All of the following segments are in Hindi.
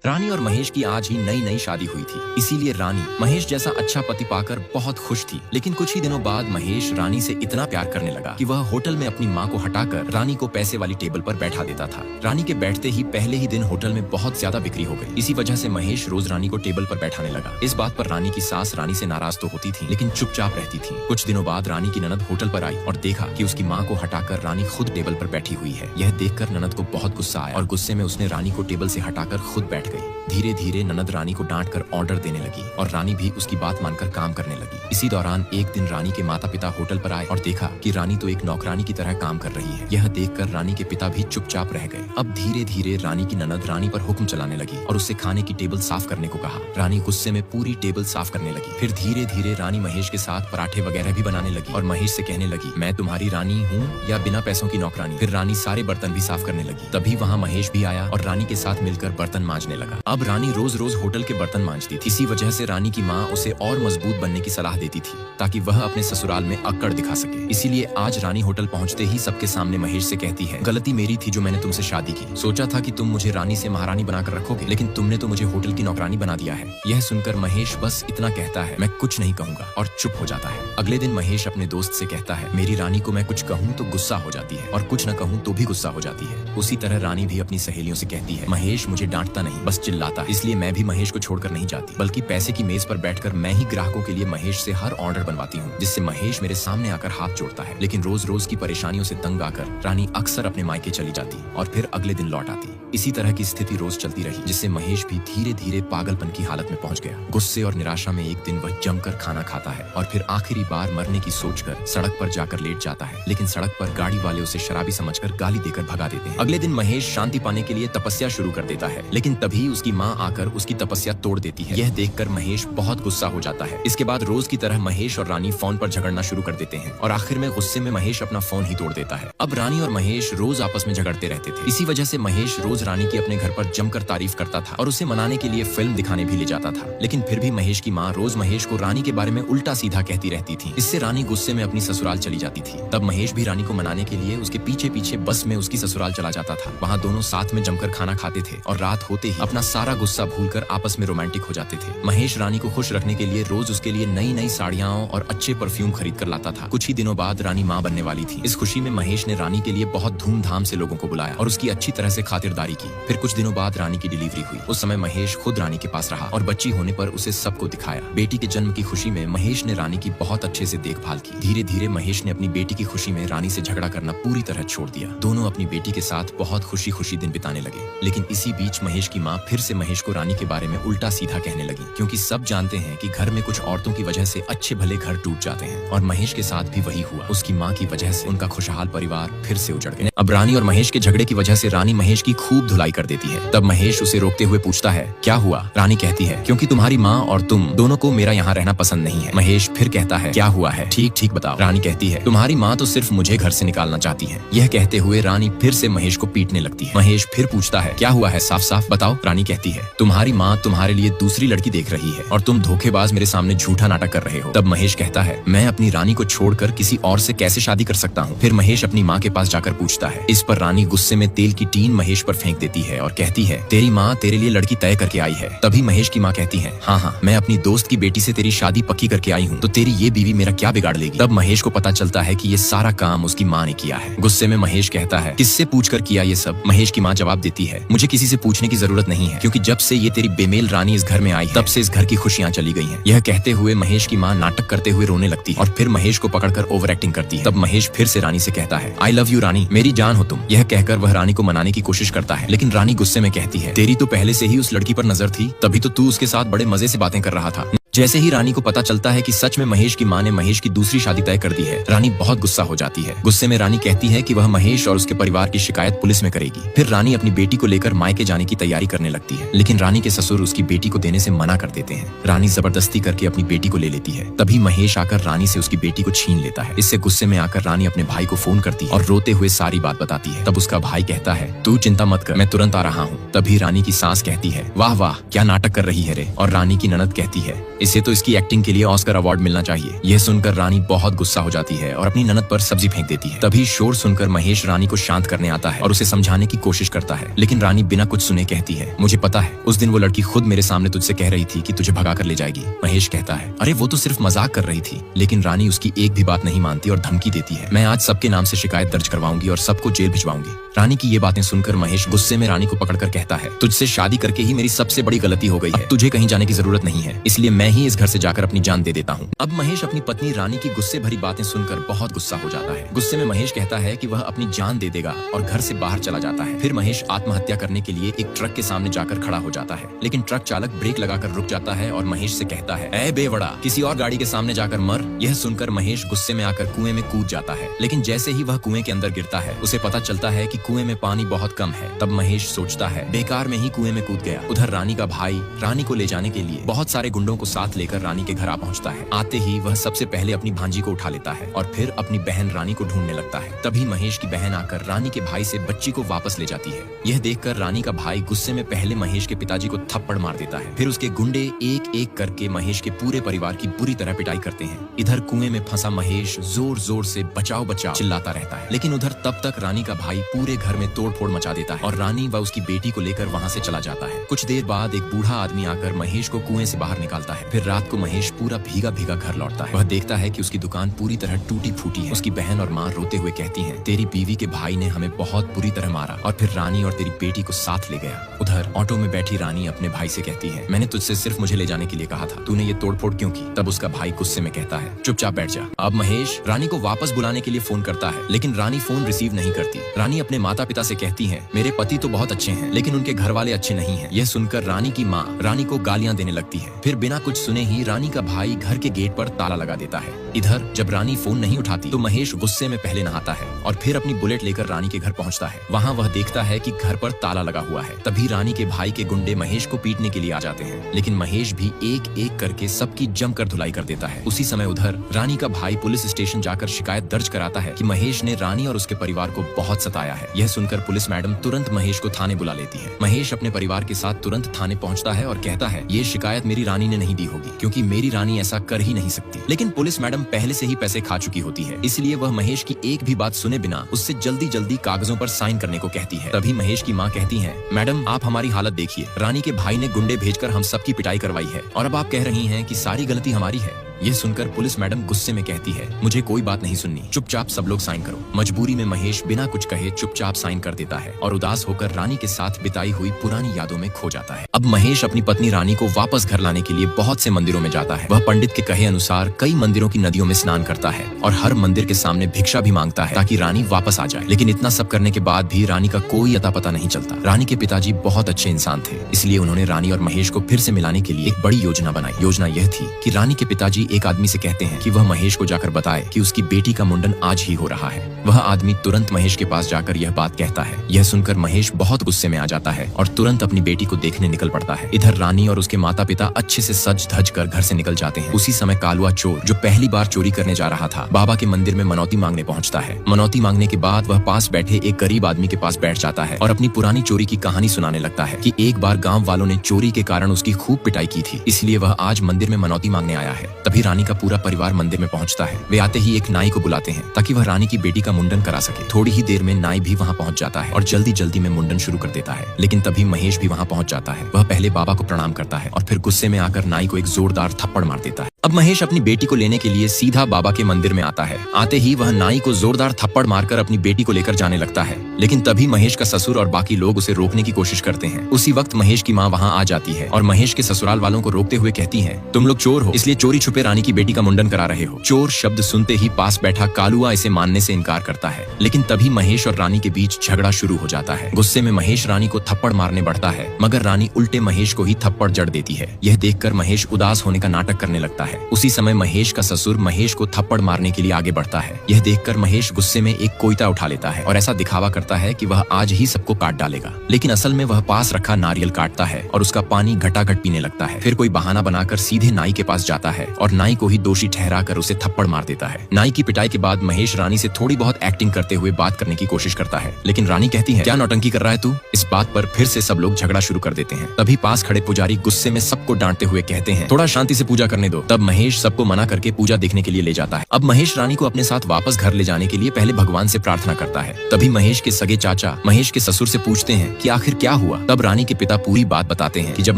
रानी और महेश की आज ही नई नई शादी हुई थी, इसीलिए रानी महेश जैसा अच्छा पति पाकर बहुत खुश थी। लेकिन कुछ ही दिनों बाद महेश रानी से इतना प्यार करने लगा कि वह होटल में अपनी माँ को हटाकर रानी को पैसे वाली टेबल पर बैठा देता था। रानी के बैठते ही पहले ही दिन होटल में बहुत ज्यादा बिक्री हो गई। इसी वजह से महेश रोज रानी को टेबल पर बैठाने लगा। इस बात पर रानी की सास रानी से नाराज तो होती थी, लेकिन चुपचाप रहती थी। कुछ दिनों बाद रानी की ननद होटल पर आई और देखा कि उसकी माँ को हटाकर रानी खुद टेबल पर बैठी हुई है। यह देखकर ननद को बहुत गुस्सा आया और गुस्से में उसने रानी को टेबल से हटाकर खुद बैठ गई। धीरे धीरे ननद रानी को डांट कर ऑर्डर देने लगी और रानी भी उसकी बात मानकर काम करने लगी। इसी दौरान एक दिन रानी के माता पिता होटल पर आए और देखा कि रानी तो एक नौकरानी की तरह काम कर रही है। यह देखकर रानी के पिता भी चुपचाप रह गए। अब धीरे धीरे रानी की ननद रानी पर हुक्म चलाने लगी और उससे खाने की टेबल साफ करने को कहा। रानी गुस्से में पूरी टेबल साफ करने लगी। फिर धीरे धीरे रानी महेश के साथ पराठे वगैरह भी बनाने लगी और महेश से कहने लगी, मैं तुम्हारी रानी हूँ या बिना पैसों की नौकरानी। फिर रानी सारे बर्तन भी साफ करने लगी। तभी वहाँ महेश भी आया और रानी के साथ मिलकर बर्तन मांजने लगा। अब रानी रोज रोज होटल के बर्तन मांजती थी। इसी वजह से रानी की माँ उसे और मजबूत बनने की सलाह देती थी ताकि वह अपने ससुराल में अक्कड़ दिखा सके। इसीलिए आज रानी होटल पहुंचते ही सबके सामने महेश से कहती है, गलती मेरी थी जो मैंने तुमसे शादी की। सोचा था कि तुम मुझे रानी से महारानी बनाकर रखोगे, लेकिन तुमने तो मुझे होटल की नौकरानी बना दिया है। यह सुनकर महेश बस इतना कहता है, मैं कुछ नहीं कहूँगा, और चुप हो जाता है। अगले दिन महेश अपने दोस्त से कहता है, मेरी रानी को मैं कुछ कहूँ तो गुस्सा हो जाती है और कुछ न कहूँ तो भी गुस्सा हो जाती है। उसी तरह रानी भी अपनी सहेलियों से कहती है, महेश मुझे डांटता नहीं, बस चिल्लाता है। इसलिए मैं भी महेश को छोड़कर नहीं जाती, बल्कि पैसे की मेज पर बैठकर मैं ही ग्राहकों के लिए महेश से हर ऑर्डर बनवाती हूँ, जिससे महेश मेरे सामने आकर हाथ जोड़ता है। लेकिन रोज रोज की परेशानियों से तंग आकर रानी अक्सर अपने मायके चली जाती और फिर अगले दिन लौट आती। इसी तरह की स्थिति रोज चलती रही, जिससे महेश भी धीरे धीरे पागलपन की हालत में पहुंच गया। गुस्से और निराशा में एक दिन वह जमकर खाना खाता है और फिर आखिरी बार मरने की सोचकर सड़क पर जाकर लेट जाता है। लेकिन सड़क पर गाड़ी वाले उसे शराबी समझकर गाली देकर भगा देते हैं। अगले दिन महेश शांति पाने के लिए तपस्या शुरू कर देता है, लेकिन तभी उसकी माँ आकर उसकी तपस्या तोड़ देती है। यह देखकर महेश बहुत गुस्सा हो जाता है। इसके बाद रोज की तरह महेश और रानी फोन पर झगड़ना शुरू कर देते हैं और आखिर में गुस्से में महेश अपना फोन ही तोड़ देता है। अब रानी और महेश रोज आपस में झगड़ते रहते थे। इसी वजह से महेश रोज रानी की अपने घर पर जमकर तारीफ करता था और उसे मनाने के लिए फिल्म दिखाने भी ले जाता था। लेकिन फिर भी महेश की माँ रोज महेश को रानी के बारे में उल्टा सीधा कहती रहती थी। इससे रानी गुस्से में अपनी ससुराल चली जाती थी। तब महेश भी रानी को मनाने के लिए उसके पीछे पीछे बस में उसकी ससुराल चला जाता था। वहाँ दोनों साथ में जमकर खाना खाते थे और रात होते ही अपना सारा गुस्सा भूलकर आपस में रोमांटिक हो जाते थे। महेश रानी को खुश रखने के लिए रोज उसके लिए नई नई साड़ियाँ और अच्छे परफ्यूम खरीद कर लाता था। कुछ ही दिनों बाद रानी माँ बनने वाली थी। इस खुशी में महेश ने रानी के लिए बहुत धूमधाम से लोगों को बुलाया और उसकी अच्छी तरह से खातिरदारी की। फिर कुछ दिनों बाद रानी की डिलीवरी हुई। उस समय महेश खुद रानी के पास रहा और बच्ची होने पर उसे सबको दिखाया। बेटी के जन्म की खुशी में महेश ने रानी की बहुत अच्छे से देखभाल की। धीरे धीरे महेश ने अपनी बेटी की खुशी में रानी से झगड़ा करना पूरी तरह छोड़ दिया। दोनों अपनी बेटी के साथ बहुत खुशी खुशी दिन बिताने लगे। लेकिन इसी बीच महेश की माँ फिर से महेश को रानी के बारे में उल्टा सीधा कहने लगी, क्योंकि सब जानते हैं कि घर में कुछ औरतों की वजह से अच्छे भले घर टूट जाते हैं और महेश के साथ भी वही हुआ। उसकी माँ की वजह से उनका खुशहाल परिवार फिर से उजड़ गया। अब रानी और महेश के झगड़े की वजह से रानी महेश की खूब धुलाई कर देती है। तब महेश उसे रोकते हुए पूछता है, क्या हुआ? रानी कहती है, क्योंकि तुम्हारी माँ और तुम दोनों को मेरा यहाँ रहना पसंद नहीं है। महेश फिर कहता है, क्या हुआ है? ठीक ठीक बताओ। रानी कहती है, तुम्हारी माँ तो सिर्फ मुझे घर से निकालना चाहती है। यह कहते हुए रानी फिर से महेश को पीटने लगती है। महेश फिर पूछता है, क्या हुआ है? साफ साफ बताओ। रानी कहती है, तुम्हारी माँ तुम्हारे लिए दूसरी लड़की देख रही है और तुम धोखेबाज मेरे सामने झूठा नाटक कर रहे हो। तब महेश कहता है, मैं अपनी रानी को छोड़कर किसी और से कैसे शादी कर सकता हूँ? फिर महेश अपनी माँ के पास जाकर पूछता है। इस पर रानी गुस्से में तेल की टीन महेश पर फेंक देती है और कहती है, तेरी माँ तेरे लिए लड़की तय करके आई है। तभी महेश की माँ कहती है, हाँ, मैं अपनी दोस्त की बेटी से तेरी शादी पक्की करके आई हूँ, तो तेरी ये बीवी मेरा क्या बिगाड़ लेगी? तब महेश को पता चलता है कि ये सारा काम उसकी माँ ने किया है। गुस्से में महेश कहता है, किससे पूछकर किया ये सब? महेश की माँ जवाब देती है, मुझे किसी से पूछने की जरूरत नहीं है, क्योंकि जब से ये तेरी बेमेल रानी इस घर में आई तब से इस घर की खुशियाँ चली गई हैं। यह कहते हुए महेश की माँ नाटक करते हुए रोने लगती है और फिर महेश को पकड़कर ओवर एक्टिंग करती है। तब महेश फिर से रानी से कहता है, आई लव यू रानी, मेरी जान हो तुम। यह कहकर वह रानी को मनाने की कोशिश करता है, लेकिन रानी गुस्से में कहती है, तेरी तो पहले से ही उस लड़की पर नजर थी, तभी तो तू उसके साथ बड़े मजे से बातें कर रहा था। जैसे ही रानी को पता चलता है कि सच में महेश की माँ ने महेश की दूसरी शादी तय कर दी है, रानी बहुत गुस्सा हो जाती है। गुस्से में रानी कहती है कि वह महेश और उसके परिवार की शिकायत पुलिस में करेगी। फिर रानी अपनी बेटी को लेकर मायके जाने की तैयारी करने लगती है, लेकिन रानी के ससुर उसकी बेटी को देने से मना कर देते हैं। रानी जबरदस्ती करके अपनी बेटी को ले लेती है। तभी महेश आकर रानी से उसकी बेटी को छीन लेता है। इससे गुस्से में आकर रानी अपने भाई को फोन करती है और रोते हुए सारी बात बताती है। तब उसका भाई कहता है, तू चिंता मत कर, मैं तुरंत आ रहा हूँ। तभी रानी की सास कहती है, वाह वाह, क्या नाटक कर रही है रे। और रानी की ननद कहती है, इसे तो इसकी एक्टिंग के लिए ऑस्कर अवार्ड मिलना चाहिए। यह सुनकर रानी बहुत गुस्सा हो जाती है और अपनी ननद पर सब्जी फेंक देती है। तभी शोर सुनकर महेश रानी को शांत करने आता है और उसे समझाने की कोशिश करता है, लेकिन रानी बिना कुछ सुने कहती है, मुझे पता है उस दिन वो लड़की खुद मेरे सामने तुझसे कह रही थी कि तुझे भगा कर ले जाएगी। महेश कहता है, अरे वो तो सिर्फ मजाक कर रही थी। लेकिन रानी उसकी एक भी बात नहीं मानती और धमकी देती है, मैं आज सबके नाम से शिकायत दर्ज करवाऊंगी और सबको जेल भिजवाऊंगी। रानी की ये बातें सुनकर महेश गुस्से में रानी को पकड़कर कहता है, तुझसे शादी करके ही मेरी सबसे बड़ी गलती हो गई है। तुझे कहीं जाने की जरूरत नहीं है, इसलिए मैं ही इस घर से जाकर अपनी जान दे देता हूँ। अब महेश अपनी पत्नी रानी की गुस्से भरी बातें सुनकर बहुत गुस्सा हो जाता है। गुस्से में महेश कहता है कि वह अपनी जान दे देगा और घर से बाहर चला जाता है। फिर महेश आत्महत्या करने के लिए एक ट्रक के सामने जाकर खड़ा हो जाता है, लेकिन ट्रक चालक ब्रेक लगाकर रुक जाता है और महेश से कहता है, ऐ बेवड़ा, किसी और गाड़ी के सामने जाकर मर। यह सुनकर महेश गुस्से में आकर कुएं में कूद जाता है, लेकिन जैसे ही वह कुएं के अंदर गिरता है उसे पता चलता है कि कुएं में पानी बहुत कम है। तब महेश सोचता है, बेकार में ही कुएं में कूद गया। उधर रानी का भाई रानी को ले जाने के लिए बहुत सारे गुंडों को साथ लेकर रानी के घर आ पहुंचता है। आते ही वह सबसे पहले अपनी भांजी को उठा लेता है और फिर अपनी बहन रानी को ढूंढने लगता है। तभी महेश की बहन आकर रानी के भाई से बच्ची को वापस ले जाती है। यह देखकर रानी का भाई गुस्से में पहले महेश के पिताजी को थप्पड़ मार देता है। फिर उसके गुंडे एक एक करके महेश के पूरे परिवार की बुरी तरह पिटाई करते हैं। इधर कुएं में फंसा महेश जोर जोर से बचाओ बचाओ चिल्लाता रहता है, लेकिन उधर तब तक रानी का भाई पूरे घर में तोड़फोड़ मचा देता है और रानी व उसकी बेटी को लेकर वहां से चला जाता है। कुछ देर बाद एक बूढ़ा आदमी आकर महेश को कुएं से बाहर निकालता है। फिर रात को महेश पूरा भीगा भीगा घर लौटता है। वह देखता है कि उसकी दुकान पूरी तरह टूटी फूटी है। उसकी बहन और माँ रोते हुए कहती हैं, तेरी बीवी के भाई ने हमें बहुत बुरी तरह मारा और फिर रानी और तेरी बेटी को साथ ले गया। उधर ऑटो में बैठी रानी अपने भाई से कहती है, मैंने तुझसे सिर्फ मुझे ले जाने के लिए कहा था, तूने ये तोड़फोड़ क्यों की? तब उसका भाई गुस्से में कहता है, चुपचाप बैठ जा। अब महेश रानी को वापस बुलाने के लिए फोन करता है, लेकिन रानी फोन रिसीव नहीं करती। रानी अपने माता पिता से कहती है, मेरे पति तो बहुत अच्छे हैं, लेकिन उनके घर वाले अच्छे नहीं हैं। यह सुनकर रानी की माँ रानी को गालियां देने लगती है। फिर बिना कुछ सुने ही रानी का भाई घर के गेट पर ताला लगा देता है। इधर जब रानी फोन नहीं उठाती तो महेश गुस्से में पहले नहाता है और फिर अपनी बुलेट लेकर रानी के घर पहुंचता है। वहां वह देखता है कि घर पर ताला लगा हुआ है। तभी रानी के भाई के गुंडे महेश को पीटने के लिए आ जाते हैं, लेकिन महेश भी एक एक करके सबकी जमकर धुलाई कर देता है। उसी समय उधर रानी का भाई पुलिस स्टेशन जाकर शिकायत दर्ज कराता है कि महेश ने रानी और उसके परिवार को बहुत सताया है। यह सुनकर पुलिस मैडम तुरंत महेश को थाने बुला लेती है। महेश अपने परिवार के साथ तुरंत थाने पहुंचता है और कहता है, ये शिकायत मेरी रानी ने नहीं दी होगी, क्योंकि मेरी रानी ऐसा कर ही नहीं सकती। लेकिन पुलिस मैडम पहले से ही पैसे खा चुकी होती है, इसलिए वह महेश की एक भी बात सुने बिना उससे जल्दी जल्दी कागजों पर साइन करने को कहती है। तभी महेश की माँ कहती है, मैडम आप हमारी हालत देखिए, रानी के भाई ने गुंडे भेजकर हम सबकी पिटाई करवाई है और अब आप कह रही हैं कि सारी गलती हमारी है। यह सुनकर पुलिस मैडम गुस्से में कहती है, मुझे कोई बात नहीं सुननी, चुपचाप सब लोग साइन करो। मजबूरी में महेश बिना कुछ कहे चुपचाप साइन कर देता है और उदास होकर रानी के साथ बिताई हुई पुरानी यादों में खो जाता है। अब महेश अपनी पत्नी रानी को वापस घर लाने के लिए बहुत से मंदिरों में जाता है। वह पंडित के कहे अनुसार कई मंदिरों की नदियों में स्नान करता है और हर मंदिर के सामने भिक्षा भी मांगता है ताकि रानी वापस आ जाए। लेकिन इतना सब करने के बाद भी रानी का कोई अता पता नहीं चलता। रानी के पिताजी बहुत अच्छे इंसान थे, इसलिए उन्होंने रानी और महेश को फिर से मिलाने के लिए एक बड़ी योजना बनाई। योजना यह थी कि रानी के पिताजी एक आदमी से कहते हैं कि वह महेश को जाकर बताए कि उसकी बेटी का मुंडन आज ही हो रहा है। वह आदमी तुरंत महेश के पास जाकर यह बात कहता है। यह सुनकर महेश बहुत गुस्से में आ जाता है और तुरंत अपनी बेटी को देखने निकल पड़ता है। इधर रानी और उसके माता पिता अच्छे से सज धज कर घर से निकल जाते हैं। उसी समय कालुआ चोर, जो पहली बार चोरी करने जा रहा था, बाबा के मंदिर में मनौती मांगने पहुंचता है। मनौती मांगने के बाद वह पास बैठे एक गरीब आदमी के पास बैठ जाता है और अपनी पुरानी चोरी की कहानी सुनाने लगता है कि एक बार गाँव वालों ने चोरी के कारण उसकी खूब पिटाई की थी, इसलिए वह आज मंदिर में मनौती मांगने आया है। तभी रानी का पूरा परिवार मंदिर में पहुंचता है। वे आते ही एक नाई को बुलाते हैं ताकि वह रानी की बेटी का मुंडन करा सके। थोड़ी ही देर में नाई भी वहां पहुंच जाता है और जल्दी जल्दी में मुंडन शुरू कर देता है। लेकिन तभी महेश भी वहां पहुंच जाता है। वह पहले बाबा को प्रणाम करता है और फिर गुस्से में आकर नाई को एक जोरदार थप्पड़ मार देता है। अब महेश अपनी बेटी को लेने के लिए सीधा बाबा के मंदिर में आता है। आते ही वह नाई को जोरदार थप्पड़ मारकर अपनी बेटी को लेकर जाने लगता है, लेकिन तभी महेश का ससुर और बाकी लोग उसे रोकने की कोशिश करते हैं। उसी वक्त महेश की माँ वहां आ जाती है और महेश के ससुराल वालों को रोकते हुए कहती है, तुम लोग चोर हो, इसलिए चोरी छुपे रानी की बेटी का मुंडन करा रहे हो। चोर शब्द सुनते ही पास बैठा कालुआ इसे मानने से इनकार करता है, लेकिन तभी महेश और रानी के बीच झगड़ा शुरू हो जाता है। गुस्से में महेश रानी को थप्पड़ मारने बढ़ता है, मगर रानी उल्टे महेश को ही थप्पड़ जड़ देती है। यह देखकर महेश उदास होने का नाटक करने लगता है है। उसी समय महेश का ससुर महेश को थप्पड़ मारने के लिए आगे बढ़ता है। यह देखकर महेश गुस्से में एक कोयता उठा लेता है और ऐसा दिखावा करता है कि वह आज ही सबको काट डालेगा, लेकिन असल में वह पास रखा नारियल काटता है और उसका पानी घटाघट पीने लगता है। फिर कोई बहाना बनाकर सीधे नाई के पास जाता है और नाई को ही दोषी ठहराकर उसे थप्पड़ मार देता है। नाई की पिटाई के बाद महेश रानी से थोड़ी बहुत एक्टिंग करते हुए बात करने की कोशिश करता है, लेकिन रानी कहती है, क्या नौटंकी कर रहा है तू? इस बात पर फिर से सब लोग झगड़ा शुरू कर देते हैं। तभी पास खड़े पुजारी गुस्से में सबको डांटते हुए कहते हैं, थोड़ा शांति से पूजा करने दो। तब महेश सबको मना करके पूजा देखने के लिए ले जाता है। अब महेश रानी को अपने साथ वापस घर ले जाने के लिए पहले भगवान से प्रार्थना करता है। तभी महेश के सगे चाचा महेश के ससुर से पूछते हैं कि आखिर क्या हुआ। तब रानी के पिता पूरी बात बताते हैं कि जब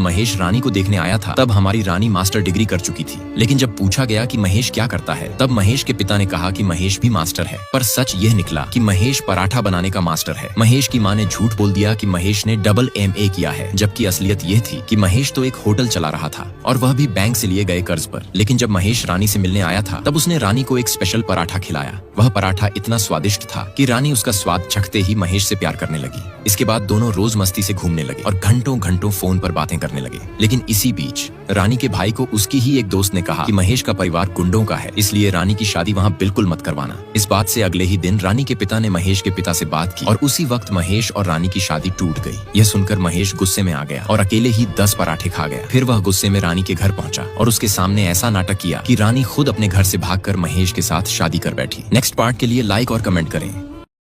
महेश रानी को देखने आया था तब हमारी रानी मास्टर डिग्री कर चुकी थी, लेकिन जब पूछा गया कि महेश क्या करता है तब महेश के पिता ने कहा कि महेश भी मास्टर है, पर सच यह निकला कि महेश पराठा बनाने का मास्टर है। महेश की माँ ने झूठ बोल दिया कि महेश ने डबल MA किया है, जबकि असलियत यह थी कि महेश तो एक होटल चला रहा था और वह भी बैंक से लिए गए कर्ज पर। लेकिन जब महेश रानी से मिलने आया था तब उसने रानी को एक स्पेशल पराठा खिलाया। वह पराठा इतना स्वादिष्ट था कि रानी उसका स्वाद चखते ही महेश से प्यार करने लगी। इसके बाद दोनों रोज मस्ती से घूमने लगे और घंटों घंटों फोन पर बातें करने लगे। लेकिन इसी बीच रानी के भाई को उसकी ही एक दोस्त ने कहा कि महेश का परिवार गुंडों का है, इसलिए रानी की शादी वहाँ बिल्कुल मत करवाना। इस बात से अगले ही दिन रानी के पिता ने महेश के पिता से बात की और उसी वक्त महेश और रानी की शादी टूट गई। यह सुनकर महेश गुस्से में आ गया और अकेले ही 10 पराठे खा गया। फिर वह गुस्से में रानी के घर पहुंचा और उसके सामने ऐसा नाटक किया कि रानी खुद अपने घर से भागकर महेश के साथ शादी कर बैठी। नेक्स्ट पार्ट के लिए लाइक और कमेंट करें।